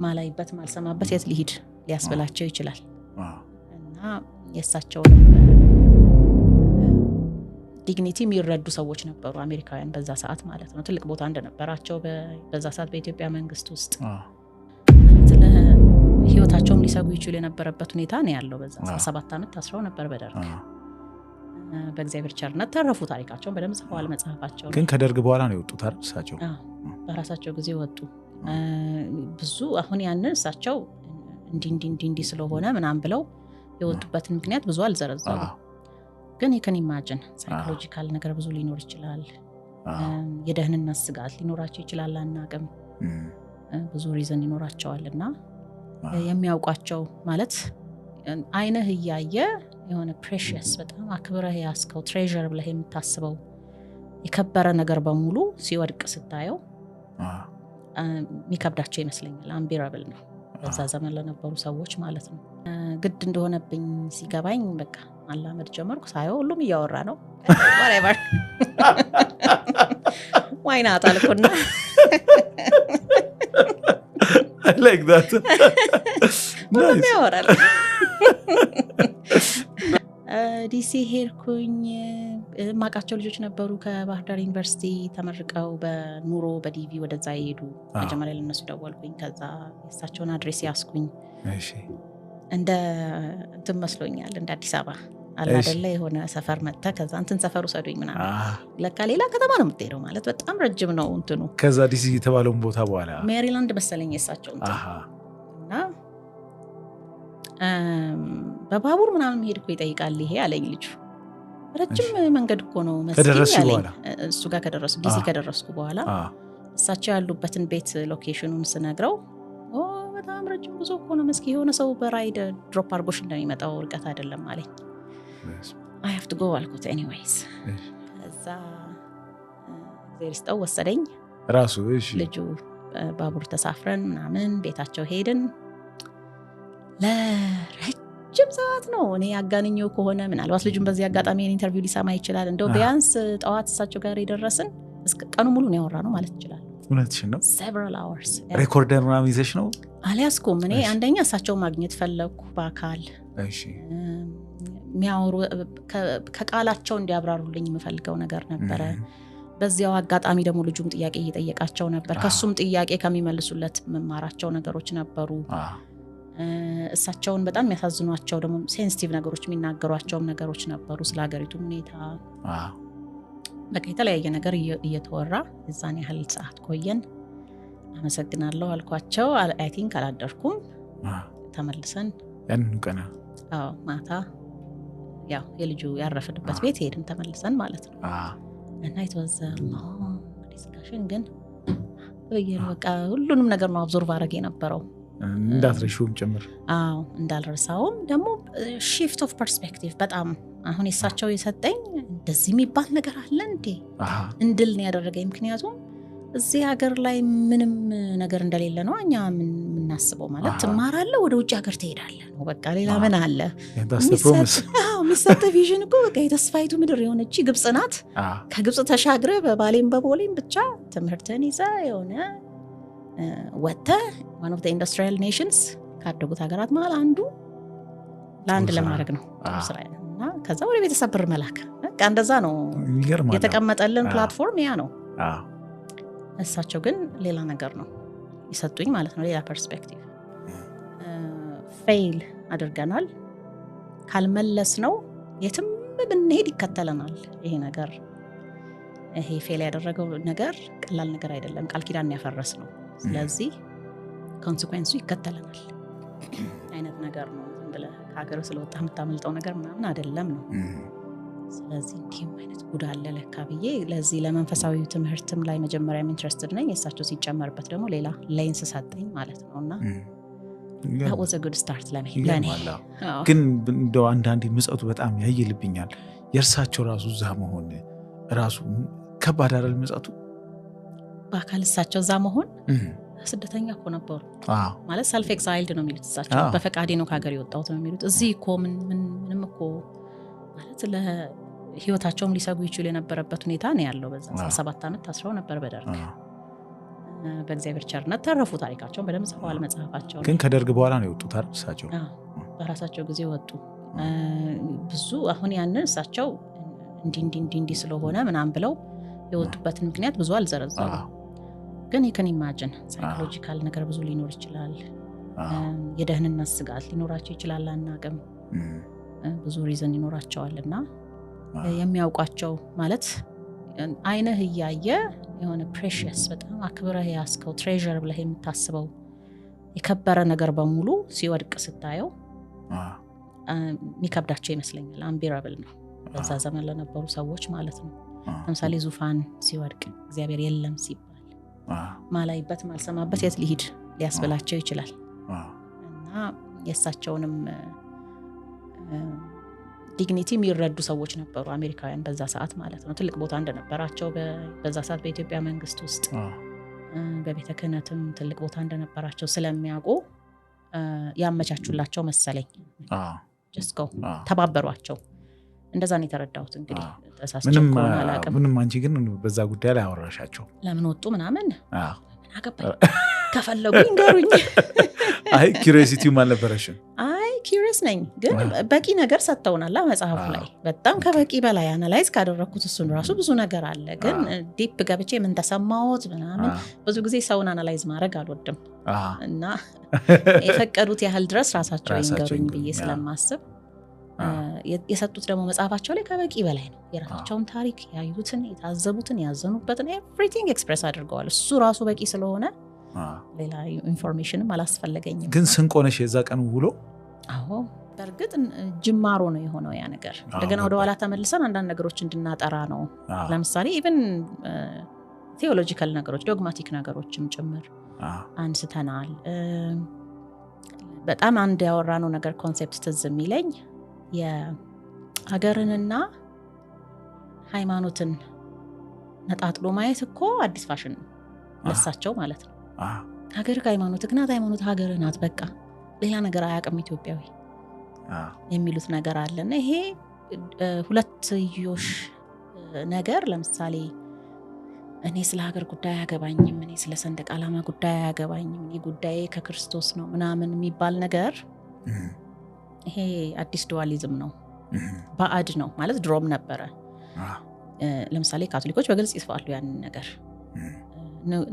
ማላይበት ማልሰማበት የት ሊሄድ ሊያስበላቸው ይችላል እና የሳቸው ዲግኒቲ የሚረዱ ሰዎች ነበሩ አሜሪካውያን በዛ ሰዓት ማለት ነው ትልቅ ቦታ እንደነበራቸው በዛ ሰዓት በኢትዮጵያ መንግስት ውስጥ ስለ ህይወታቸውም ሊሰጉ ይችላል የነበረበት ሁኔታ ነው ያለው በዛ 7 አመት ታስረው ነበር በደርግ በእግዚአብሔር ቸርነት ተረፉ ታሪካቸውን በደም ጽፈዋል መጽሐፋቸው ግን ከደርግ በኋላ ነው የወጡት አይደል እሳቸው በራሳቸው ጊዜ ወጡ ብዙ አሁን ያንን እሳቸው እንዲ ስለሆነ ምናምን ብለው የወጡበት ምክንያት ብዙ አልዘረዘሩ ግን you can imagine ሳይኮሎጂካል ነገር ብዙ ሊኖር ይችላል የደህንነት ስጋት ሊኖራቸው ይችላል አናቀም ብዙ ሪዝን ይኖራቸዋልና የሚያውቋቸው ማለት አይነህ ያየ የሆነ precious በጣም አክብረህ ያስከው treasure ብለህ የምታስበው የከበረ ነገር በሙሉ ሲወድቅ ስታየው ሚከብዳቸው ይመስለኛል unbearable ነው በዛ ዘመን ለነበሩ ሰዎች ማለት ነው ግድ እንደሆነብኝ ሲገባኝ በቃ አላመድ ጀመርኩ ሳይው ሁሉም እያወራ ነው whatever why not አልኩና I like that nice ያወራል ዲሲ ሄድኩኝ ማቃቸው ልጆች ነበሩ ከባህር ዳር ዩኒቨርሲቲ ተመርቀው በኑሮ በዲቪ ወደዛ ይሄዱ መጀመሪያ ለነሱ ደወልኩኝ ከዛ የሳቸውን አድሬስ ያስኩኝ እሺ እንደ እንትን መስሎኛል እንደ አዲስ አበባ አላደለ የሆነ ሰፈር መጣ ከዛ እንትን ሰፈሩ ሰዱኝ ምናምን ለካ ሌላ ከተማ ነው የምትሄደው ማለት በጣም ረጅም ነው እንትኑ ከዛ ዲሲ የተባለው ቦታ በኋላ ሜሪላንድ መሰለኝ የሳቸው እንትን እና በባቡር ምናምን ሄድኩ ይጠይቃል ይሄ አለኝ ልጅ ረጅም መንገድ እኮ ነው መስኪን ያለኝ እሱ ጋር ከደረስኩ ዲሲ ከደረስኩ በኋላ እሳቸው ያሉበትን ቤት ሎኬሽኑን ስነግረው በጣም ረጅም ብዙ እኮ ነው መስኪ የሆነ ሰው በራይድ ድሮፕ አርጎሽ እንደሚመጣው ርቀት አይደለም አለኝ I have to go alkuት anyways እዛ ዘርስተው ወሰደኝ ራሱ እሺ ልጁ ባቡር ተሳፍረን ምናምን ቤታቸው ሄድን ለረጅም ሰዓት ነው እኔ ያጋንኘው ከሆነ ምናልባት ልጁን በዚህ አጋጣሚ ኢንተርቪው ሊሰማ ይችላል እንደው ቢያንስ ጠዋት እሳቸው ጋር ይደረስን እስከ ቀኑ ሙሉ ነው ያወራነው ማለት ይችላል እውነትሽን ነው several hours ሬኮርደር ምናምን ይዘሽ ነው አልያዝኩም እኔ አንደኛ እሳቸው ማግኘት ፈለኩ በአካል እሺ ሚያወሩ ከቃላቸው እንዲያብራሩልኝ የምፈልገው ነገር ነበረ በዚያው አጋጣሚ ደግሞ ልጁም ጥያቄ እየጠየቃቸው ነበር ከሱም ጥያቄ ከሚመልሱለት መማራቸው ነገሮች ነበሩ እሳቸውን በጣም የሚያሳዝኗቸው ደግሞ ሴንሲቲቭ ነገሮች የሚናገሯቸው ነገሮች ነበሩ ስለ ሀገሪቱ ሁኔታ በቃ የተለያየ ነገር እየተወራ እዛን ያህል ሰዓት ቆየን አመሰግናለሁ አልኳቸው I think አላደርኩም ተመልሰን ያንኑ ቀና ማታ ያው የልጁ ያረፈበት ቤት ሄድን ተመልሰን ማለት ነው እና it was a long discussion ግን በቃ ሁሉንም ነገር ነው አብዞርቭ አድርጌ ነበረው እንዳትረሹም ጭምር እንዳልረሳውም ደግሞ shift of perspective በጣም አሁን የሳቸው የሰጠኝ እንደዚህ የሚባል ነገር አለ እንዴ እንድል ነው ያደረገኝ ምክንያቱም እዚህ ሀገር ላይ ምንም ነገር እንደሌለ ነው እኛ ምናስበው ማለት ትማራለህ ወደ ውጭ ሀገር ትሄዳለህ ነው በቃ ሌላ ምን አለ ሚሰጥ ቪዥን እኮ በቃ የተስፋይቱ ምድር የሆነች ግብጽ ናት ከግብጽ ተሻግረ በባሌም በቦሌም ብቻ ትምህርትን ይዛ የሆነ ወጣ one of the industrial nations ካደጉት ሀገራት ማለት አንዱ ላንድ ለማድረግ ነው እስራኤልና ከዛ ወደ ቤተሰብ ብር መላክ በቃ እንደዛ ነው የተቀመጠልን ፕላትፎርም ያ ነው እሳቸው ግን ሌላ ነገር ነው ይሰጡኝ ማለት ነው ሌላ ፐርስፔክቲቭ ፌል አድርገናል ካልመለስ ነው የትም ብንሄድ ይከተለናል ይሄ ነገር ይሄ ፌል ያደረገው ነገር ቀላል ነገር አይደለም ቃል ኪዳን ያፈረስ ነው ስለዚህ ኮንሲኩዌንሱ ይከተለናል አይነት ነገር ነው ብለ ሀገር ስለወጣ የምታመልጠው ነገር ምናምን አይደለም ነው ስለዚህ እንዲህም አይነት ጉዳለ ለካ ብዬ ለዚህ ለመንፈሳዊ ትምህርትም ላይ መጀመሪያም ኢንትረስትድ ነኝ የሳቸው ሲጨመርበት ደግሞ ሌላ ሌንስ ሰጠኝ ማለት ነውና that was a good start ለኔ ግን እንደው አንዳንዴ ምጽቱ በጣም ያይልብኛል የርሳቸው ራሱ እዛ መሆን ራሱ ከባድ አይደል ምጽቱ በአካል እሳቸው እዛ መሆን ስደተኛ እኮ ነበሩ ማለት ሰልፍ ኤግዛይልድ ነው የሚሉት እሳቸው በፈቃዴ ነው ከሀገር የወጣሁት ነው የሚሉት እዚህ እኮ ምንም እኮ ማለት ለህይወታቸውም ሊሰጉ ይችላል የነበረበት ሁኔታ ነው ያለው በዛ 7 አመት ታስረው ነበር በደርግ በእግዚአብሔር ቸርነት ተረፉ። ታሪካቸውን በደንብ ጽፈዋል መጽሐፋቸው። ግን ከደርግ በኋላ ነው የወጡት አይደል እሳቸው? በራሳቸው ጊዜ ወጡ። ብዙ አሁን ያንን እሳቸው እንዲህ ስለሆነ ምናምን ብለው የወጡበትን ምክንያት ብዙ አልዘረዘሩ። ግን ይከን ኢማጂን ሳይኮሎጂካል ነገር ብዙ ሊኖር ይችላል። የደህንነት ስጋት ሊኖራቸው ይችላል። አናውቅም። ብዙ ሪዝን ይኖራቸዋልና የሚያውቋቸው ማለት አይነህ እያየ የሆነ ፕሬሺየስ በጣም አክብረህ ያስከው ትሬዠር ብለህ የምታስበው የከበረ ነገር በሙሉ ሲወድቅ ስታየው የሚከብዳቸው ይመስለኛል። አንቢራብል ነው በዛ ዘመን ለነበሩ ሰዎች ማለት ነው። ለምሳሌ ዙፋን ሲወድቅ እግዚአብሔር የለም ሲባል ማላይበት ማልሰማበት የት ሊሄድ ሊያስብላቸው ይችላል። እና የእሳቸውንም ዲግኒቲ የሚረዱ ሰዎች ነበሩ አሜሪካውያን በዛ ሰዓት ማለት ነው። ትልቅ ቦታ እንደነበራቸው በዛ ሰዓት በኢትዮጵያ መንግስት ውስጥ በቤተ ክህነትም ትልቅ ቦታ እንደነበራቸው ስለሚያውቁ ያመቻቹላቸው መሰለኝ። ጀስት ተባበሯቸው። እንደዛ ነው የተረዳሁት። እንግዲህ ተሳስቼ አላውቅም። ምንም አንቺ ግን በዛ ጉዳይ ላይ አወራሻቸው? ለምን ወጡ ምናምን ምን አገባኝ? ከፈለጉ ይንገሩኝ። አይ ኪዩሪዮሲቲው አልነበረሽም? አይ ኪዩሪየስ ነኝ፣ ግን በቂ ነገር ሰጥተውናል መጽሐፉ ላይ። በጣም ከበቂ በላይ አናላይዝ ካደረኩት እሱን ራሱ ብዙ ነገር አለ። ግን ዲፕ ገብቼ ምን ተሰማሁት ምናምን ብዙ ጊዜ ሰውን አናላይዝ ማድረግ አልወድም እና የፈቀዱት ያህል ድረስ ራሳቸው ይንገሩኝ ብዬ ስለማስብ የሰጡት ደግሞ መጽሐፋቸው ላይ ከበቂ በላይ ነው። የራሳቸውን ታሪክ ያዩትን፣ የታዘቡትን፣ ያዘኑበትን ኤቭሪቲንግ ኤክስፕሬስ አድርገዋል። እሱ ራሱ በቂ ስለሆነ ሌላ ኢንፎርሜሽንም አላስፈለገኝም። ግን ስንቆነሽ የዛ ቀን ውሎ አዎ በእርግጥ ጅማሮ ነው የሆነው ያ ነገር። እንደገና ወደ ኋላ ተመልሰን አንዳንድ ነገሮች እንድናጠራ ነው። ለምሳሌ ኢቭን ቴዎሎጂካል ነገሮች፣ ዶግማቲክ ነገሮችም ጭምር አንስተናል። በጣም አንድ ያወራነው ነገር ኮንሴፕት ትዝ የሚለኝ የሀገርንና ሃይማኖትን ነጣጥሎ ማየት እኮ አዲስ ፋሽን ነው ለሳቸው ማለት ነው። ሀገር ከሃይማኖት ግናት ሃይማኖት ሀገር ናት በቃ ሌላ ነገር አያውቅም ኢትዮጵያዊ የሚሉት ነገር አለና ይሄ ሁለትዮሽ ነገር። ለምሳሌ እኔ ስለ ሀገር ጉዳይ አያገባኝም፣ እኔ ስለ ሰንደቅ ዓላማ ጉዳይ አያገባኝም፣ እኔ ጉዳዬ ከክርስቶስ ነው ምናምን የሚባል ነገር ይሄ አዲስ ዱዋሊዝም ነው። ባዕድ ነው ማለት ድሮም ነበረ። ለምሳሌ ካቶሊኮች በግልጽ ይጽፋሉ ያንን ነገር።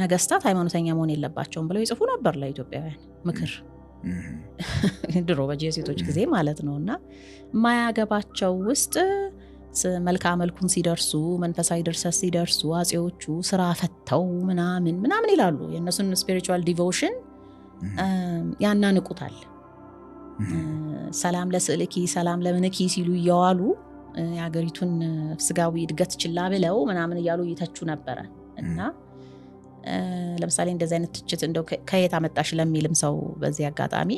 ነገስታት ሃይማኖተኛ መሆን የለባቸውም ብለው ይጽፉ ነበር ለኢትዮጵያውያን ምክር ድሮ በጄሱቶች ጊዜ ማለት ነውና ማያገባቸው ውስጥ መልክዓ መልኩን ሲደርሱ መንፈሳዊ ድርሰት ሲደርሱ አጼዎቹ ስራ ፈተው ምናምን ይላሉ። የእነሱን ስፒሪቹዋል ዲቮሽን ያናንቁታል። ሰላም ለስዕልኪ ሰላም ለምንኪ ሲሉ እያዋሉ የሀገሪቱን ስጋዊ እድገት ችላ ብለው ምናምን እያሉ ይተቹ ነበረ። እና ለምሳሌ እንደዚህ አይነት ትችት እንደው ከየት አመጣሽ ለሚልም ሰው በዚህ አጋጣሚ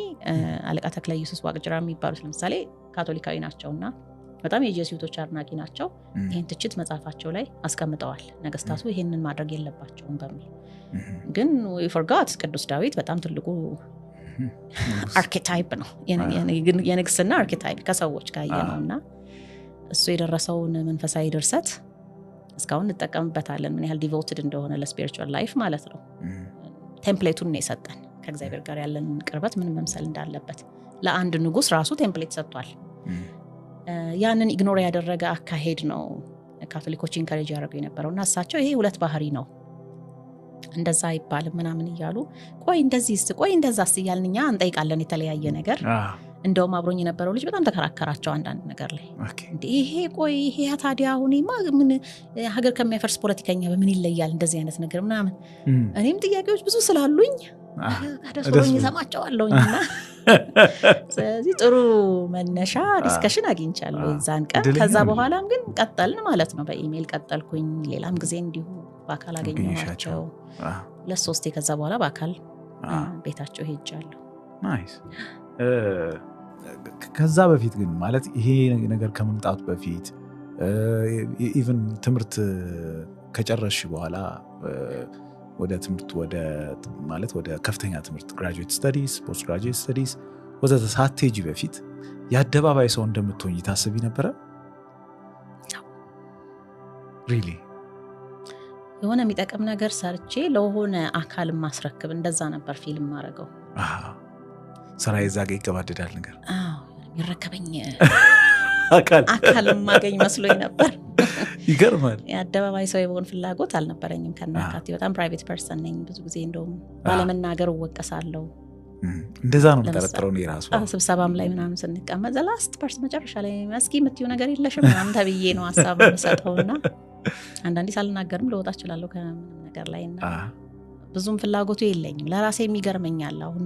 አለቃ ተክለ ኢየሱስ ዋቅጅራ የሚባሉት ለምሳሌ ካቶሊካዊ ናቸውና በጣም የጄሱቶች አድናቂ ናቸው። ይሄን ትችት መጽሐፋቸው ላይ አስቀምጠዋል። ነገስታቱ ይሄንን ማድረግ የለባቸውም በሚል ግን we forgot ቅዱስ ዳዊት በጣም ትልቁ አርኬታይፕ ነው። የንግስና አርኬታይፕ ከሰዎች ጋር ያየነውና እሱ የደረሰውን መንፈሳዊ ድርሰት እስካሁን እንጠቀምበታለን። ምን ያህል ዲቮትድ እንደሆነ ለስፒሪቹዋል ላይፍ ማለት ነው። ቴምፕሌቱን ነው የሰጠን ከእግዚአብሔር ጋር ያለን ቅርበት ምን መምሰል እንዳለበት ለአንድ ንጉስ ራሱ ቴምፕሌት ሰጥቷል። ያንን ኢግኖር ያደረገ አካሄድ ነው ካቶሊኮች ኢንካሬጅ ያደርጉ የነበረውና እሳቸው ይሄ ሁለት ባህሪ ነው እንደዛ አይባልም ምናምን እያሉ ቆይ እንደዚህስ ቆይ እንደዛስ እያልንኛ እንጠይቃለን የተለያየ ነገር። እንደውም አብሮኝ የነበረው ልጅ በጣም ተከራከራቸው አንዳንድ ነገር ላይ እንዴ ይሄ ቆይ ይሄ ታዲያ አሁንማ ምን ሀገር ከሚያፈርስ ፖለቲከኛ በምን ይለያል እንደዚህ አይነት ነገር ምናምን። እኔም ጥያቄዎች ብዙ ስላሉኝ አደስሮኝ ሰማቸዋለሁኝና ስለዚህ ጥሩ መነሻ ዲስከሽን አግኝቻለሁ የዛን ቀን። ከዛ በኋላም ግን ቀጠልን ማለት ነው። በኢሜል ቀጠልኩኝ። ሌላም ጊዜ እንዲሁ በአካል አገኘኋቸው ለሶስቴ። ከዛ በኋላ በአካል ቤታቸው ሄጃለሁ። ናይስ። ከዛ በፊት ግን ማለት ይሄ ነገር ከመምጣቱ በፊት ኢቭን ትምህርት ከጨረስሽ በኋላ ወደ ትምህርት ወደ ከፍተኛ ትምህርት ግራጁዌት ስተዲስ ፖስት ግራጁዌት ስተዲስ ወዘተ ሳትሄጂ በፊት የአደባባይ ሰው እንደምትሆኝ ታስቢ ነበረ? ሪሊ የሆነ የሚጠቅም ነገር ሰርቼ ለሆነ አካል ማስረክብ እንደዛ ነበር ፊልም ማድረገው። ስራ የዛጋ ይገባደዳል ነገር የሚረከበኝ አካል ማገኝ መስሎኝ ነበር። ይገርማል። የአደባባይ ሰው የመሆን ፍላጎት አልነበረኝም ከናካቴ። በጣም ፕራይቬት ፐርሰን ነኝ። ብዙ ጊዜ እንደውም ባለመናገር እወቀሳለሁ። እንደዛ ነው የምጠረጥረው እኔ ራሱ። ስብሰባም ላይ ምናምን ስንቀመጥ ላስት ፐርስ መጨረሻ ላይ መስኪ የምትይው ነገር የለሽም ምናምን ተብዬ ነው ሀሳብ የምሰጠውና አንዳንዴ ሳልናገርም ልወጣ እችላለሁ ከምንም ነገር ላይ እና ብዙም ፍላጎቱ የለኝም። ለራሴ የሚገርመኛል አሁን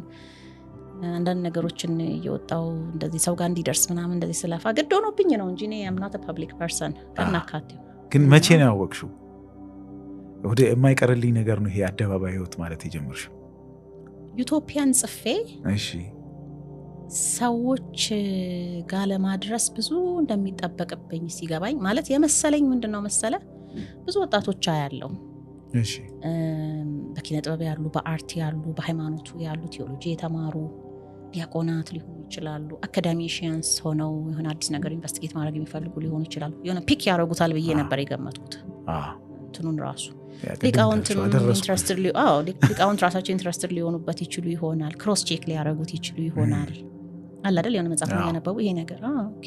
አንዳንድ ነገሮችን እየወጣው እንደዚህ ሰው ጋር እንዲደርስ ምናምን እንደዚህ ስለፋ ግድ ሆኖብኝ ነው እንጂ እኔ am not a public person ከናካቴው። ግን መቼ ነው ያወቅሽው ወደ የማይቀርልኝ ነገር ነው ይሄ አደባባይ ህይወት ማለት የጀመርሽው? ዩቶፒያን ጽፌ እሺ ሰዎች ጋር ለማድረስ ብዙ እንደሚጠበቅብኝ ሲገባኝ ማለት የመሰለኝ ምንድነው መሰለ ብዙ ወጣቶች ያለው እሺ በኪነ ጥበብ ያሉ በአርት ያሉ በሃይማኖቱ ያሉ ቲዮሎጂ የተማሩ ዲያቆናት ሊሆኑ ይችላሉ አካዳሚሺያንስ ሆነው የሆነ አዲስ ነገር ኢንቨስቲጌት ማድረግ የሚፈልጉ ሊሆኑ ይችላሉ የሆነ ፒክ ያደርጉታል ብዬ ነበር የገመትኩት እንትኑን ራሱ ሊቃውንት ራሳቸው ኢንትረስትድ ሊሆኑበት ይችሉ ይሆናል ክሮስ ቼክ ሊያደርጉት ይችሉ ይሆናል አለ አይደል የሆነ መጽሐፍ ያነበቡ ይሄ ነገር ኦኬ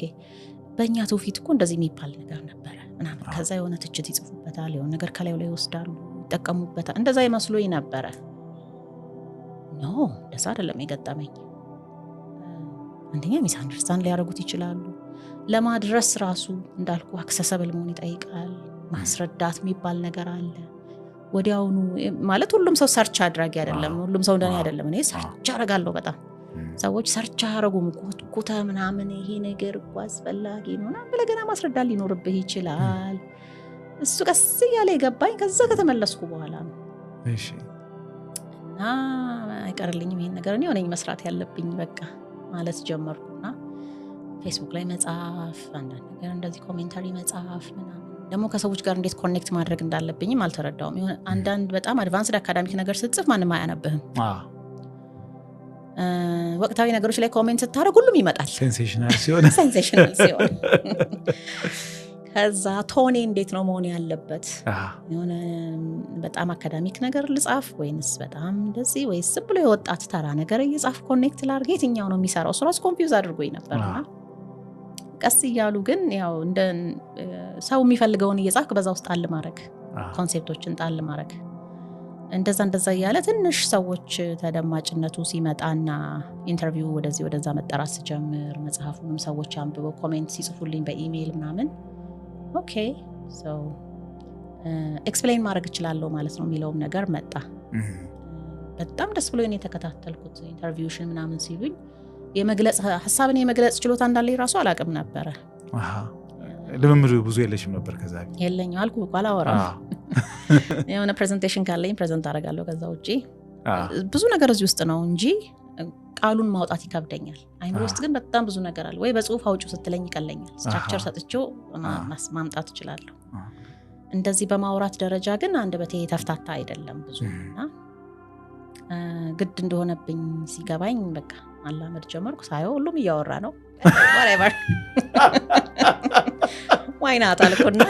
በእኛ ትውፊት እኮ እንደዚህ የሚባል ነገር ነበረ ምናምን ከዛ የሆነ ትችት ይጽፉበታል የሆነ ነገር ከላዩ ላይ ይወስዳሉ ይጠቀሙበታል እንደዛ ይመስሉኝ ነበረ ኖ እንደዛ አይደለም የገጠመኝ አንደኛ ሚስ አንደርስታንድ ሊያደርጉት ይችላሉ ለማድረስ ራሱ እንዳልኩ አክሰሰብል መሆን ይጠይቃል ማስረዳት የሚባል ነገር አለ ወዲያውኑ ማለት ሁሉም ሰው ሰርች አድራጊ አይደለም ሁሉም ሰው እንደኔ አይደለም እኔ ሰርች አደርጋለሁ በጣም ሰዎች ሰርች አደረጉም ኩታ ምናምን ይሄ ነገር አስፈላጊ ነውና በለገና ማስረዳት ሊኖርብህ ይችላል እሱ ቀስ ያለ ይገባኝ ከዛ ከተመለስኩ በኋላ ነው እሺ እና አይቀርልኝም ይሄን ነገር እኔ ሆነኝ መስራት ያለብኝ በቃ ማለት ጀመርኩና ፌስቡክ ላይ መጻፍ አንዳንድ ነገር እንደዚህ ኮሜንታሪ መጻፍ ምናምን ደግሞ ከሰዎች ጋር እንዴት ኮኔክት ማድረግ እንዳለብኝም አልተረዳውም ይሁን አንዳንድ በጣም አድቫንስድ አካዳሚክ ነገር ስትጽፍ ማንም አያነብህም ወቅታዊ ነገሮች ላይ ኮሜንት ስታደርግ ሁሉም ይመጣል ሴንሴሽናል ሲሆን ከዛ ቶኔ እንዴት ነው መሆን ያለበት የሆነ በጣም አካዳሚክ ነገር ልጻፍ ወይንስ በጣም እንደዚህ ወይስ ብሎ የወጣት ተራ ነገር እየጻፍ ኮኔክት ላድርግ የትኛው ነው የሚሰራው እሱ ራሱ ኮንፊውዝ አድርጎኝ ነበርና ቀስ እያሉ ግን ያው እንደ ሰው የሚፈልገውን እየጻፍክ በዛ ውስጥ ጣል ማድረግ ኮንሴፕቶችን ጣል ማድረግ እንደዛ እያለ ትንሽ ሰዎች ተደማጭነቱ ሲመጣና ኢንተርቪው ወደዛ መጠራት ሲጀምር መጽሐፉንም ሰዎች አንብበው ኮሜንት ሲጽፉልኝ በኢሜይል ምናምን ኦኬ ሶ ኤክስፕሌን ማድረግ እችላለሁ ማለት ነው የሚለውም ነገር መጣ በጣም ደስ ብሎኝ የተከታተልኩት ኢንተርቪውሽን ምናምን ሲሉኝ የመግለጽ ሐሳብን የመግለጽ ችሎታ እንዳለኝ ራሱ አላቅም ነበር ለምምዱ ብዙ የለሽም ነበር ከዛ የለኝ አልኩ አላወራም የሆነ ፕሬዘንቴሽን ካለኝ ፕሬዘንት አደርጋለሁ ከዛ ውጪ ብዙ ነገር እዚህ ውስጥ ነው እንጂ ቃሉን ማውጣት ይከብደኛል አይምሮ ውስጥ ግን በጣም ብዙ ነገር አለ ወይ በጽሁፍ አውጪው ስትለኝ ይቀለኛል ስትራክቸር ሰጥቼው ማምጣት እችላለሁ እንደዚህ በማውራት ደረጃ ግን አንድ በቴ ተፍታታ አይደለም ብዙና ግድ እንደሆነብኝ ሲገባኝ በቃ አላመድ ጀመርኩ ሳይው ሁሉም እያወራ ነው whatever why not አልኩና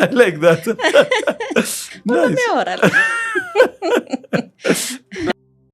I like that nice ያወራል